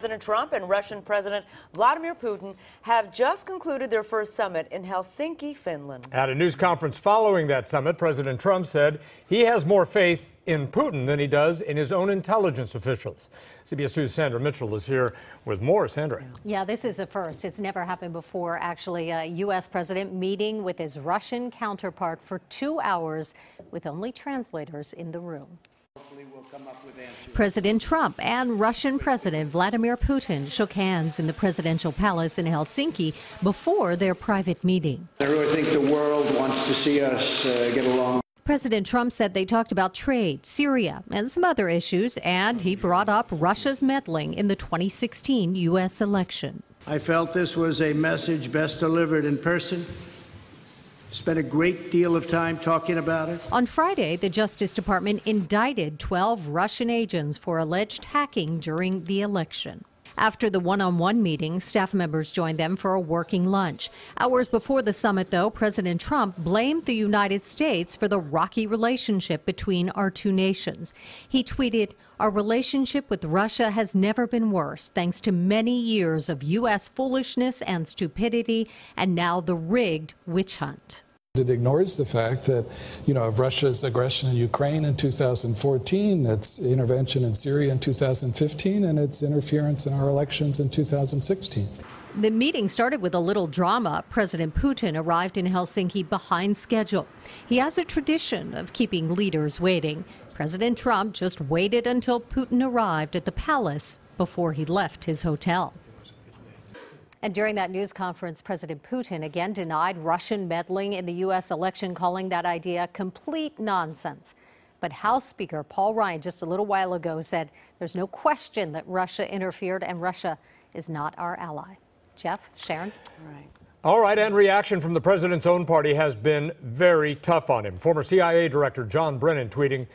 President Trump and Russian President Vladimir Putin have just concluded their first summit in Helsinki, Finland. At a news conference following that summit, President Trump said he has more faith in Putin than he does in his own intelligence officials. CBS 2's Sandra Mitchell is here with more. Sandra. Yeah, this is a first. It's never happened before, actually. A U.S. president meeting with his Russian counterpart for 2 hours with only translators in the room. President Trump and Russian President Vladimir Putin shook hands in the presidential palace in Helsinki before their private meeting. I really think the world wants to see us get along. President Trump said they talked about trade, Syria, and some other issues, and he brought up Russia's meddling in the 2016 U.S. election. I felt this was a message best delivered in person. Spent a great deal of time talking about it. On Friday, the Justice Department indicted 12 Russian agents for alleged hacking during the election. After the one-on-one meeting, staff members joined them for a working lunch. Hours before the summit, though, President Trump blamed the United States for the rocky relationship between our two nations. He tweeted, "Our relationship with Russia has never been worse, thanks to many years of U.S. foolishness and stupidity, and now the rigged witch hunt." It ignores the fact that, of Russia's aggression in Ukraine in 2014, its intervention in Syria in 2015, and its interference in our elections in 2016. The meeting started with a little drama. President Putin arrived in Helsinki behind schedule. He has a tradition of keeping leaders waiting. President Trump just waited until Putin arrived at the palace before he left his hotel. And during that news conference, President Putin again denied Russian meddling in the U.S. election, calling that idea complete nonsense. But House Speaker Paul Ryan just a little while ago said there's no question that Russia interfered and Russia is not our ally. Jeff, Sharon? All right, and reaction from the president's own party has been very tough on him. Former CIA Director John Brennan tweeting,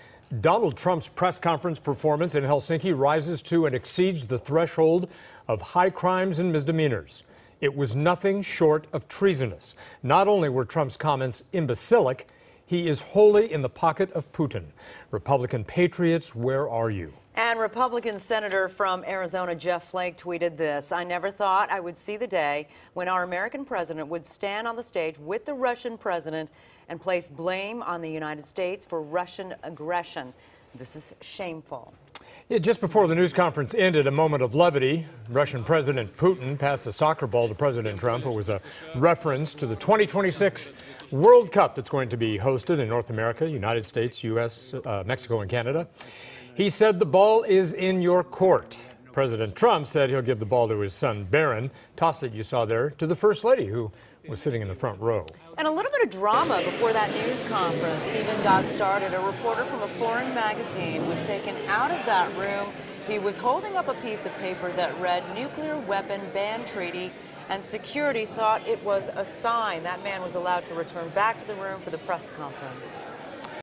"Donald Trump's press conference performance in Helsinki rises to and exceeds the threshold of high crimes and misdemeanors. It was nothing short of treasonous. Not only were Trump's comments imbecilic, he is wholly in the pocket of Putin. Republican patriots, where are you?" And Republican Senator from Arizona Jeff Flake tweeted this: "I never thought I would see the day when our American president would stand on the stage with the Russian president and place blame on the United States for Russian aggression. This is shameful." Just before the news conference ended, a moment of levity. Russian President Putin passed a soccer ball to President Trump. It was a reference to the 2026 World Cup that's going to be hosted in North America, United States, U.S., Mexico, and Canada. He said, "The ball is in your court." President Trump said he'll give the ball to his son, Barron. Tossed it, you saw there, to the First Lady, who was sitting in the front row. And a little bit of drama before that news conference even got started. A reporter from a foreign magazine was taken out of that room. He was holding up a piece of paper that read "Nuclear Weapon Ban Treaty," and security thought it was a sign. That man was allowed to return back to the room for the press conference.